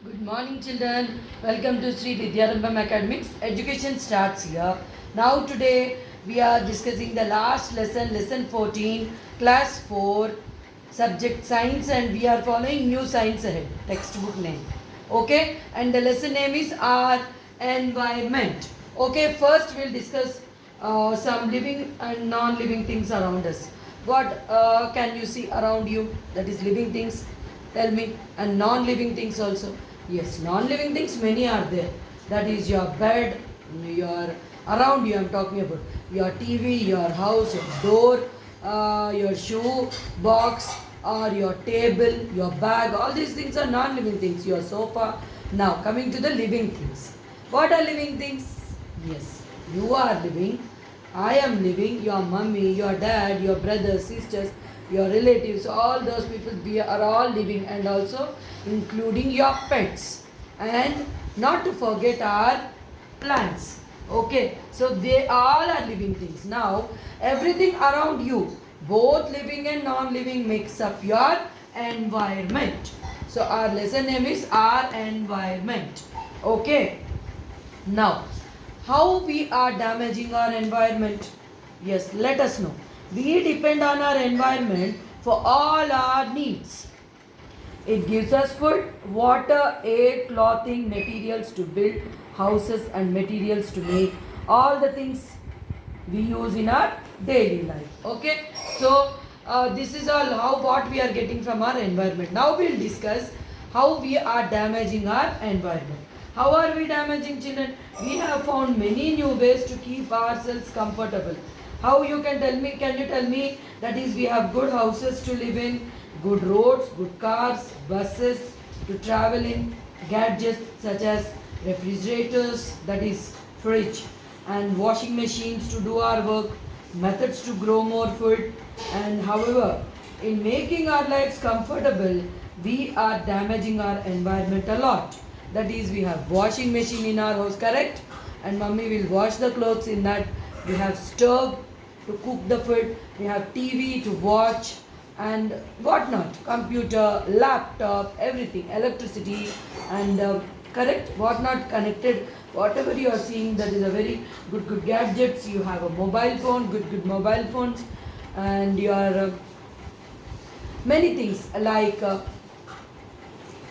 Good morning, children. Welcome to Sri Vidyarambham Academics. Education starts here. Now, today we are discussing the last lesson, lesson 14, class 4, subject science, and we are following new science ahead, textbook name. Okay, and the lesson name is our environment. Okay, first we'll discuss some living and non living things around us. What can you see around you that is living things? Tell me, and non living things also. Yes, non-living things many are there. That is your bed, your around you. I'm talking about your TV, your house, your door, your shoe box, or your table, your bag. All these things are non-living things. Your sofa. Now coming to the living things. What are living things? Yes, you are living. I am living. Your mummy, your dad, your brothers, sisters, your relatives, all those people, we are all living, and also including your pets, and not to forget our plants. Okay, so they all are living things. Now everything around you, both living and non-living, makes up your environment. So our lesson name is our environment. Okay, now how we are damaging our environment? Yes, let us know. We depend on our environment for all our needs. It gives us food, water, air, clothing, materials to build houses, and materials to make all the things we use in our daily life. Okay, so this is all how what we are getting from our environment. Now we'll discuss how we are damaging our environment. How are we damaging, children? We have found many new ways to keep ourselves comfortable. How you can tell me? Can you tell me? That is, we have good houses to live in, good roads, good cars, buses to travel in, gadgets such as refrigerators, that is fridge, and washing machines to do our work, methods to grow more food. And however, in making our lives comfortable, we are damaging our environment a lot. That is, we have washing machine in our house, correct? And mummy will wash the clothes in that. We have stove to cook the food, we have TV to watch, and whatnot, computer, laptop, everything, electricity, and correct, whatnot connected, whatever you are seeing, that is a very good gadgets. You have a mobile phone, good mobile phones, and your many things like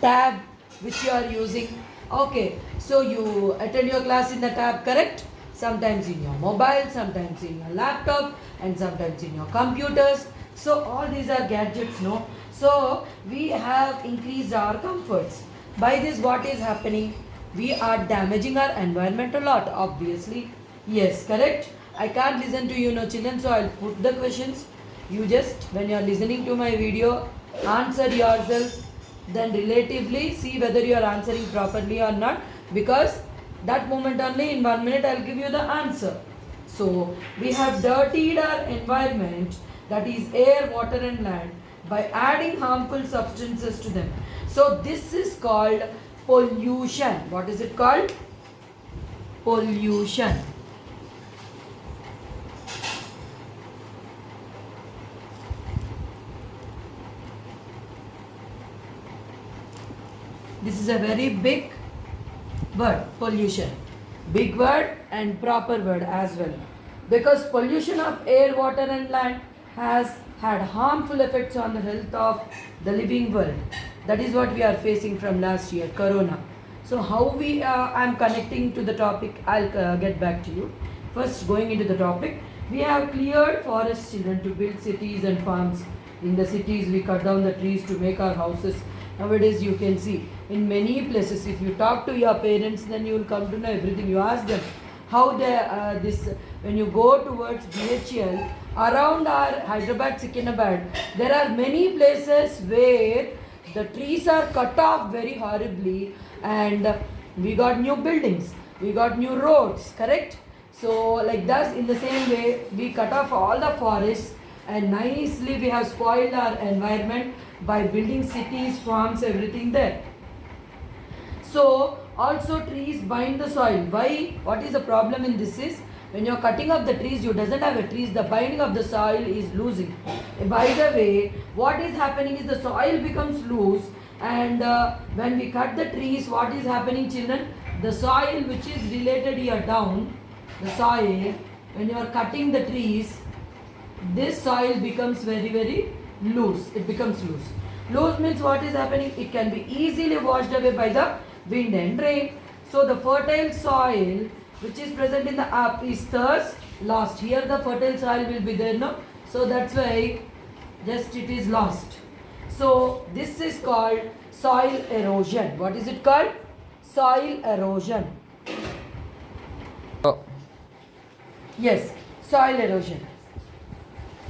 tab which you are using. Okay, so you attend your class in the tab, correct? Sometimes in your mobile, sometimes in your laptop, and sometimes in your computers. So all these are gadgets, no? So we have increased our comforts. By this, what is happening? We are damaging our environment a lot, obviously. Yes, correct? I can't listen to you, no, children, so I'll put the questions. You just, when you are listening to my video, answer yourself, then relatively see whether you are answering properly or not, because that moment only, in 1 minute I'll give you the answer. So we have dirtied our environment, that is air, water, and land, by adding harmful substances to them. So this is called pollution. What is it called? Pollution. This is a very big word, pollution. Big word and proper word as well. Because pollution of air, water, and land has had harmful effects on the health of the living world. That is what we are facing from last year, Corona. So how we, I'm connecting to the topic, I'll get back to you. First, going into the topic, we have cleared forests, children, to build cities and farms. In the cities, we cut down the trees to make our houses. Nowadays, you can see in many places, if you talk to your parents, then you will come to know everything. You ask them how they this, when you go towards BHL, around our Hyderabad, Secunderabad, there are many places where the trees are cut off very horribly, and we got new buildings, we got new roads, correct? So like that, in the same way, we cut off all the forests, and nicely we have spoiled our environment by building cities, farms, everything there. So also trees bind the soil. Why? What is the problem in this is, when you are cutting off the trees, you doesn't have a trees, the binding of the soil is losing. By the way, what is happening is the soil becomes loose, And when we cut the trees, what is happening, children? The soil which is related here down, the soil, when you are cutting the trees, this soil becomes very loose. It becomes loose. Loose means what is happening? It can be easily washed away by the wind and rain. So the fertile soil which is present in the up is thus lost. Here the fertile soil will be there, no? So that's why just it is lost. So this is called soil erosion. What is it called? Soil erosion. Oh. Yes, soil erosion.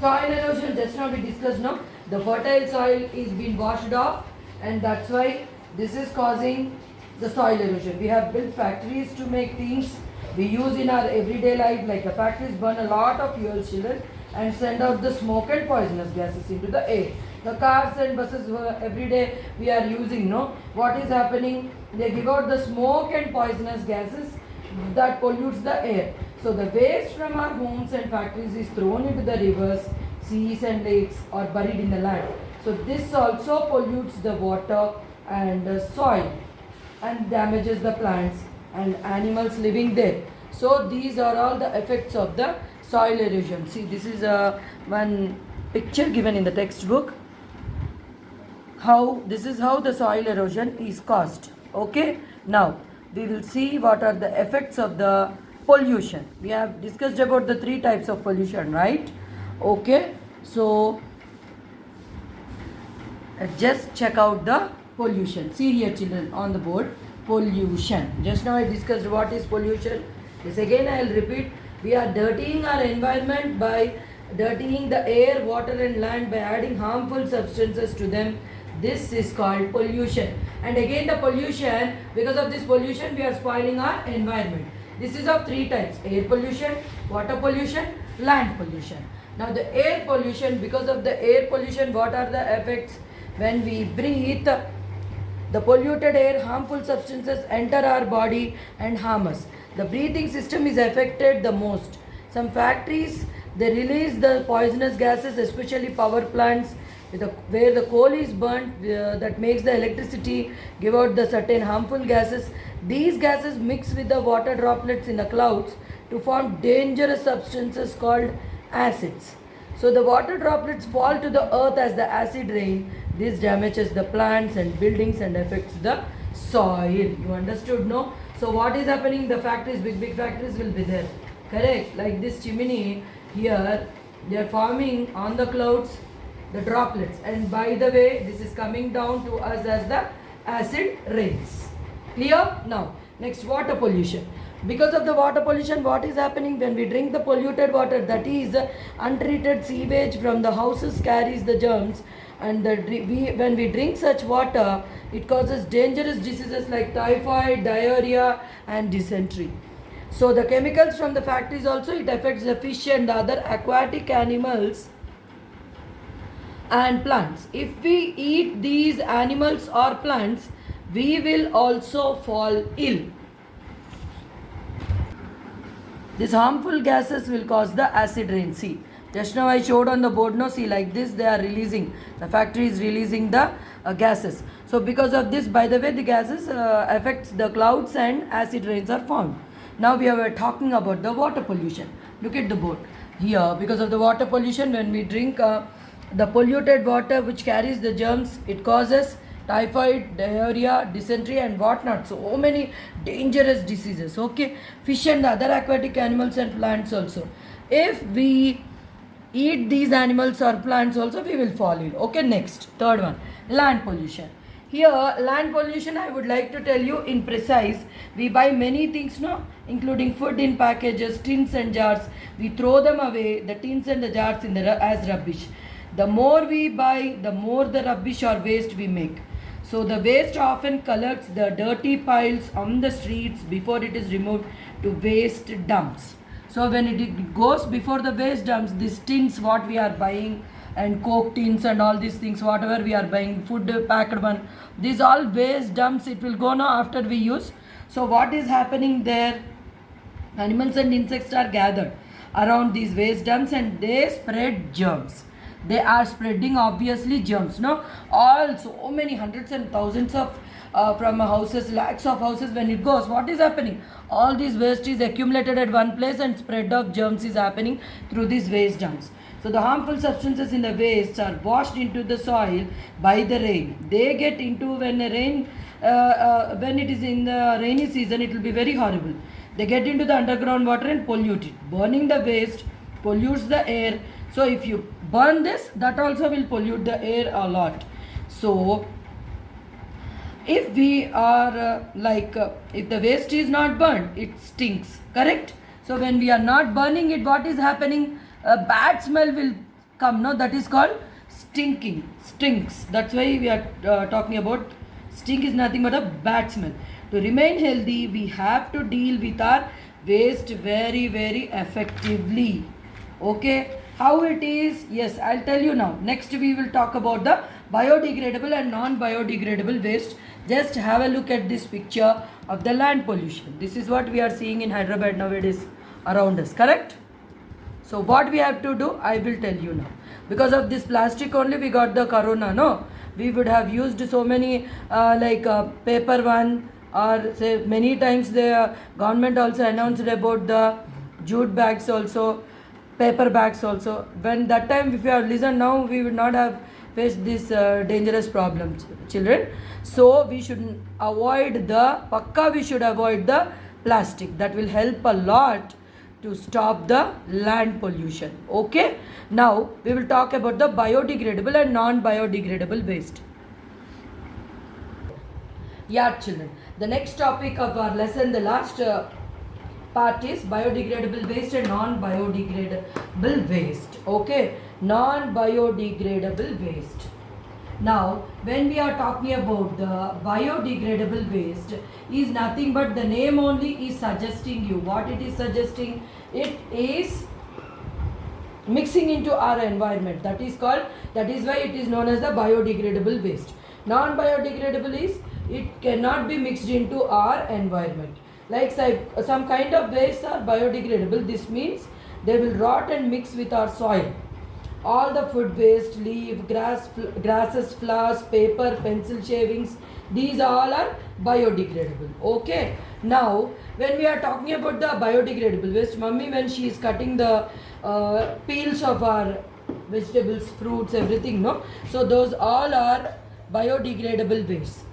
Soil erosion, just now we discussed, no? The fertile soil is being washed off, and that's why this is causing the soil erosion. We have built factories to make things we use in our everyday life, like the factories burn a lot of fuel, children, and send out the smoke and poisonous gases into the air. The cars and buses every day we are using, no? What is happening? They give out the smoke and poisonous gases that pollutes the air. So the waste from our homes and factories is thrown into the rivers, seas and lakes, or buried in the land. So this also pollutes the water and soil and damages the plants and animals living there. So these are all the effects of the soil erosion. See, this is one picture given in the textbook. This is how the soil erosion is caused. Okay, now we will see what are the effects of the pollution. We have discussed about the 3 types of pollution, right? Okay, so just check out the pollution. See here, children, on the board, pollution. Just now I discussed what is pollution. This again I will repeat. We are dirtying our environment by dirtying the air, water and land by adding harmful substances to them. This is called pollution. And again the pollution, because of this pollution we are spoiling our environment. This is of 3 types: air pollution, water pollution, land pollution. Now the air pollution, because of the air pollution, what are the effects? When we breathe the polluted air, harmful substances enter our body and harm us. The breathing system is affected the most. Some factories, they release the poisonous gases, especially power plants, where the coal is burnt, that makes the electricity, give out the certain harmful gases. These gases mix with the water droplets in the clouds to form dangerous substances called acids. So the water droplets fall to the earth as the acid rain. This damages the plants and buildings and affects the soil. You understood, no? So what is happening? The factories, big factories will be there. Correct? Like this chimney here, they are forming on the clouds the droplets, and by the way this is coming down to us as the acid rains. Clear? Now next, water pollution. Because of the water pollution, what is happening? When we drink the polluted water, that is untreated sewage from the houses carries the germs, and when we drink such water, it causes dangerous diseases like typhoid, diarrhea and dysentery. So the chemicals from the factories also, it affects the fish and other aquatic animals and plants. If we eat these animals or plants, we will also fall ill. These harmful gases will cause the acid rain. See, just now I showed on the board, no? See, like this they are releasing, the factory is releasing the gases. So because of this, by the way, the gases affects the clouds and acid rains are formed. Now we are talking about the water pollution. Look at the board here. Because of the water pollution, when we drink the polluted water which carries the germs, it causes typhoid, diarrhea, dysentery and whatnot. So many dangerous diseases. Okay, fish and other aquatic animals and plants also. If we eat these animals or plants also, we will fall ill. Okay, next, third one, land pollution. Here, land pollution, I would like to tell you in precise. We buy many things, no, including food in packages, tins and jars. We throw them away, the tins and the jars as rubbish. The more we buy, the more the rubbish or waste we make. So the waste often collects the dirty piles on the streets before it is removed to waste dumps. So when it goes before the waste dumps, these tins what we are buying and coke tins and all these things, whatever we are buying, food packed one, these all waste dumps, it will go now after we use. So what is happening there? Animals and insects are gathered around these waste dumps and they spread germs. they are spreading obviously germs, no? All so many hundreds and thousands of from houses, lakhs of houses, when it goes, what is happening? All this waste is accumulated at one place and spread of germs is happening through these waste dumps. So the harmful substances in the waste are washed into the soil by the rain. They get into when it is in the rainy season, it will be very horrible. They get into the underground water and pollute it. Burning the waste pollutes the air. So if you burn this, that also will pollute the air a lot. So if we are if the waste is not burned, it stinks, correct? So when we are not burning it, what is happening? A bad smell will come, no? That is called stinks. That's why we are talking about stink is nothing but a bad smell. To remain healthy, we have to deal with our waste very, very effectively. Okay, how it is? Yes, I'll tell you now. Next we will talk about the biodegradable and non-biodegradable waste. Just have a look at this picture of the land pollution. This is what we are seeing in Hyderabad nowadays around us, correct? So what we have to do, I will tell you now. Because of this plastic only we got the corona, no? We would have used so many paper one, or say many times the government also announced about the jute bags also, paper bags also. When that time if you have listened now, we would not have faced this dangerous problem, children. So we should avoid the plastic. That will help a lot to stop the land pollution. Okay, now we will talk about the biodegradable and non-biodegradable waste. Yeah, children, the next topic of our lesson, the last part is biodegradable waste and non-biodegradable waste. Okay, non-biodegradable waste. Now when we are talking about the biodegradable waste, is nothing but the name only is suggesting you what it is suggesting. It is mixing into our environment. That is why it is known as the biodegradable waste. Non-biodegradable is it cannot be mixed into our environment. Like some kind of waste are biodegradable. This means they will rot and mix with our soil. All the food waste, leaf, grasses, flowers, paper, pencil shavings, these all are biodegradable. Okay, now when we are talking about the biodegradable waste, mummy when she is cutting the peels of our vegetables, fruits, everything, no? So those all are biodegradable waste.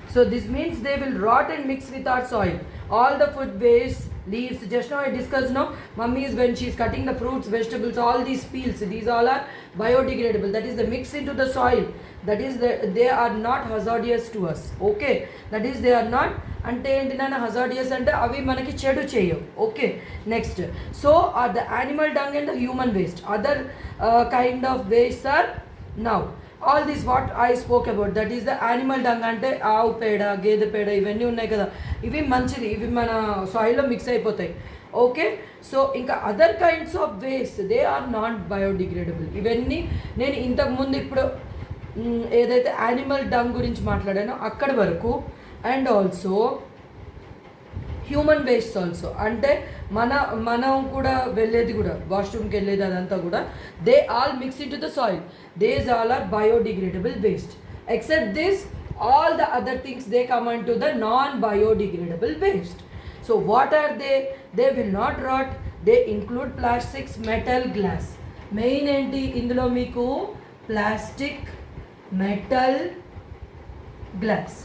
So this means they will rot and mix with our soil. All the food waste, leaves, just now I discussed, no? Mummy is when she is cutting the fruits, vegetables, all these peels, these all are biodegradable. That is they mix into the soil. That is they are not hazardous to us. Okay, that is they are not hazardous and avi manaki chedu cheyu. Okay, next, so are the animal dung and the human waste. Other kind of waste are now all this what I spoke about, that is the animal dung అంటే ఆవు పేడ, గేదె పేడ ఇవన్నీ ఉన్నాయి కదా, ఇవి మంచిది, ఇవి మన సాయిల్లో మిక్స్ అయిపోతాయి. ఓకే, సో ఇంకా other kinds of waste they are not biodegradable. ఇవన్నీ నేను ఇంతకుముందు ఇప్పుడు ఏదైతే యానిమల్ డంగ్ గురించి మాట్లాడానో అక్కడి వరకు, and also human waste also, అంటే మనం కూడా వెళ్ళేది కూడా వాష్రూమ్కి వెళ్ళేది అదంతా కూడా they all mix in to the soil. These all are biodegradable waste. Except this, all the other things they come into the non-biodegradable waste. So what are they? They will not rot. They include plastics, metal, glass. Main enti indulo meeku plastic, metal, glass.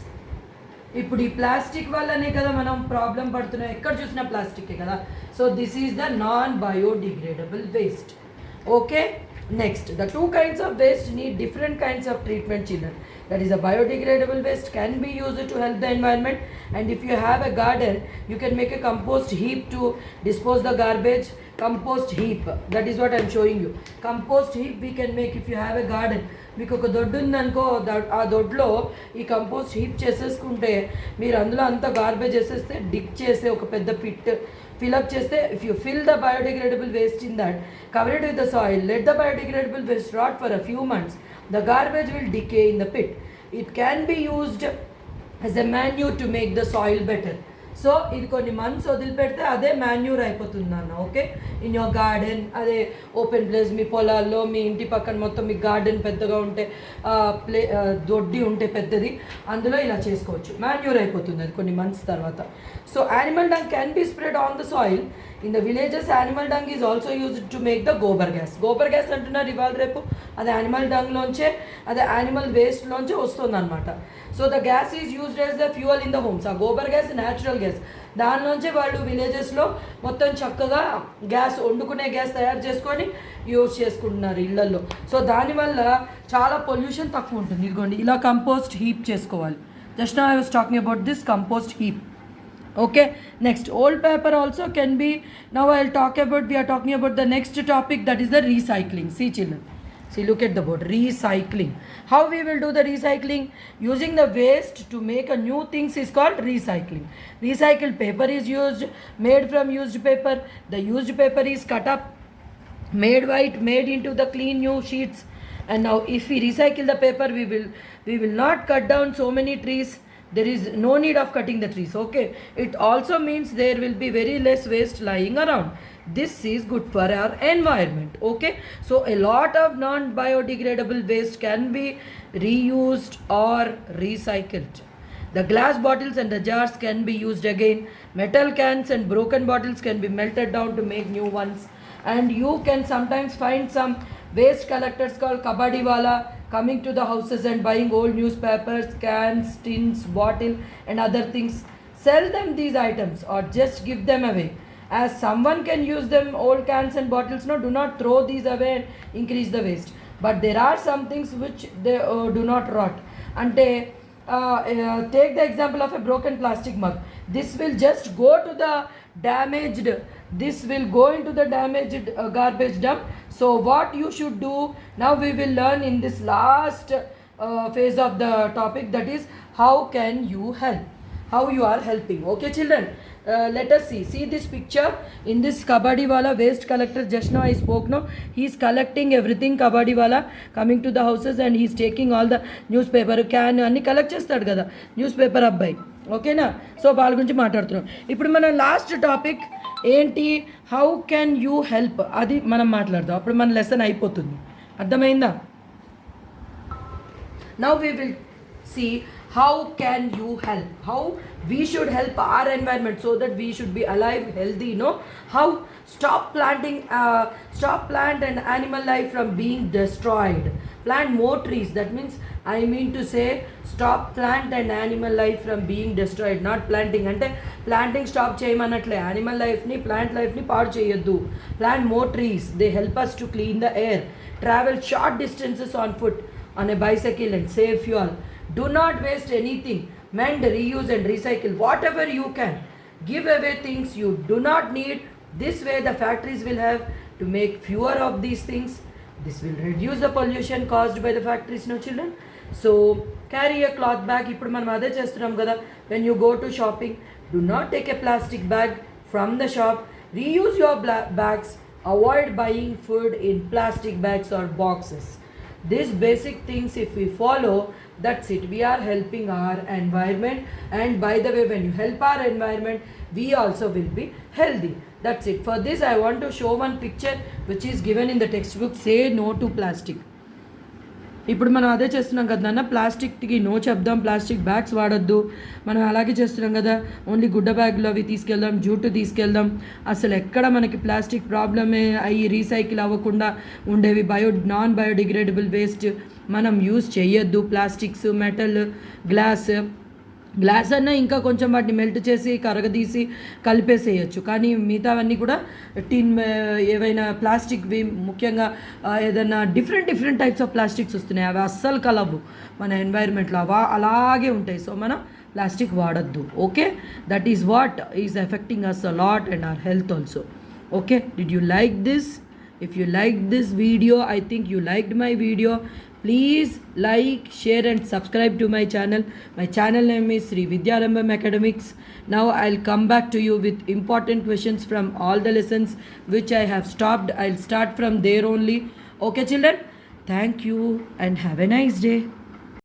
ఇప్పుడు ఈ plastic వల్లనే కదా మనం problem పడుతున్నాం, ఎక్కడ చూసినా ప్లాస్టికే కదా. So this is the non biodegradable waste. Okay, next, the two kinds of waste need different kinds of treatment, children. That is, a biodegradable waste can be used to help the environment, and if you have a garden, you can make a compost heap to dispose the garbage. Compost heap, that is what I am showing you. Compost heap we can make if you have a garden. మీకు ఒక దొడ్డు ఉందనుకో, ఆ దొడ్లో ఈ compost heap చేసేసుకుంటే మీరు అందులో అంతా గార్బేజ్ వేసేస్తే, డిక్ చేస్తే ఒక పెద్ద పిట్ ఫిల్అప్ చేస్తే, if you fill the biodegradable waste in that, cover it with the soil, let the biodegradable waste rot for a few months, the garbage will decay in the pit. It can be used as a manure to make the soil better. So ఇది కొన్ని months వదిలిపెడితే అదే manure అయిపోతుంది అన్న. Okay, in your garden, అదే open place, మీ పొలాల్లో, మీ ఇంటి పక్కన మొత్తం మీ గార్డెన్ పెద్దగా ఉంటే, దొడ్డి ఉంటే పెద్దది, అందులో ఇలా చేసుకోవచ్చు. మాన్యూర్ అయిపోతుంది అది కొన్ని మంత్స్ తర్వాత. So animal dung can be spread on the soil. In the villages animal dung is also used to make the gobar gas. Gobar gas అంటున్నారు ఇవాళ రేపు, అది యానిమల్ డంగ్లోంచే, అదే యానిమల్ వేస్ట్లోంచే వస్తుంది అనమాట. So the gas is used as the fuel in the homes. ఆ gobar gas natural gas, దానిలోంచే వాళ్ళు విలేజెస్లో మొత్తం చక్కగా గ్యాస్, వండుకునే గ్యాస్ తయారు చేసుకొని యూజ్ చేసుకుంటున్నారు ఇళ్లలో. సో దానివల్ల చాలా పొల్యూషన్ తక్కువ ఉంటుంది. ఇదిగోండి ఇలా కంపోస్ట్ హీప్ చేసుకోవాలి. Just now I was talking about this compost heap. Okay, next old paper also can be, now I'll talk about, we are talking about the next topic, that is the recycling. See children, see, look at the board, recycling. How we will do the recycling? Using the waste to make a new things is called recycling. Recycled paper is used, made from used paper. The used paper is cut up, made white, made into the clean new sheets. And now if we recycle the paper, we will not cut down so many trees. There is no need of cutting the trees. Okay, it also means there will be very less waste lying around. This is good for our environment. Okay, so a lot of non biodegradable waste can be reused or recycled. The glass bottles and the jars can be used again. Metal cans and broken bottles can be melted down to make new ones. And you can sometimes find some waste collectors called kabadiwala coming to the houses and buying old newspapers, cans, tins, bottle and other things. Sell them these items or just give them away. As someone can use them, old cans and bottles, no, do not throw these away and increase the waste. But there are some things which they do not rot. Ante take the example of a broken plastic mug. This will just go to the damaged, this will go into the damaged garbage dump. So what you should do, now we will learn in this last phase of the topic, that is how can you help, how you are helping. Okay children, let us see this picture. In this kabadiwala waste collector, just now I spoke, no, he is collecting everything. Kabadiwala coming to the houses and he is taking all the newspaper, can anni collect chestadu kada newspaper abbai. ఓకేనా, so వాళ్ళ గురించి మాట్లాడుతున్నాం. ఇప్పుడు మన last topic ఏంటి, how can you help, అది మనం మాట్లాడదాం. అప్పుడు మన లెసన్ అయిపోతుంది. అర్థమైందా? Now we will see how can you help, how we should help our environment so that we should be alive, healthy, you know. How stop plant and animal life from being destroyed. Plant more trees. That means I mean to say stop plant and animal life from being destroyed, not planting. Ante planting stop cheyamanatle, animal life ni plant life ni paadu cheyoddu. Plant more trees, they help us to clean the air. Travel short distances on foot, on a bicycle and save fuel. Do not waste anything. Mend, reuse and recycle whatever you can. Give away things you do not need. This way the factories will have to make fewer of these things. This will reduce the pollution caused by the factories, no children. So carry a cloth bag. Ippudu manam ade chestunnam kada. When you go to shopping, do not take a plastic bag from the shop. Reuse your bags. Avoid buying food in plastic bags or boxes. These basic things if we follow, that's it, we are helping our environment. And by the way, when you help our environment, we also will be healthy. That's it. For this I want to show one picture which is given in the textbook. Say no to plastic. ఇప్పుడు మనం అదే చేస్తున్నాం కదా నాన్న, ప్లాస్టిక్కి no చెప్దాం, plastic bags వాడొద్దు. మనం అలాగే చేస్తున్నాం కదా, ఓన్లీ గుడ్డ బ్యాగులు అవి తీసుకెళ్దాం, జూటు తీసుకెళ్దాం. అసలు ఎక్కడ మనకి ప్లాస్టిక్ ప్రాబ్లమే అయ్యి రీసైకిల్ అవ్వకుండా ఉండేవి నాన్ బయోడిగ్రేడబుల్ వేస్ట్ మనం యూజ్ చేయొద్దు. ప్లాస్టిక్స్, మెటల్, గ్లాస్ అన్నా ఇంకా కొంచెం వాటిని మెల్ట్ చేసి కరగదీసి కలిపేసేయచ్చు. కానీ మిగతావన్నీ కూడా టిన్, ఏవైనా ప్లాస్టిక్వి, ముఖ్యంగా ఏదైనా డిఫరెంట్ టైప్స్ ఆఫ్ ప్లాస్టిక్స్ వస్తున్నాయి, అవి అస్సలు కలవు మన ఎన్వైర్న్మెంట్లో, అలాగే ఉంటాయి. సో మనం ప్లాస్టిక్ వాడద్దు. Okay, that is what is affecting us a lot and our health also. Okay, did you like this? If you liked this video, I think you liked my video. Please like, share and subscribe to my channel. My channel name is Sri Vidyarambam Academics. Now I'll come back to you with important questions from all the lessons which I have stopped. I'll start from there only. Okay children? Thank you and have a nice day.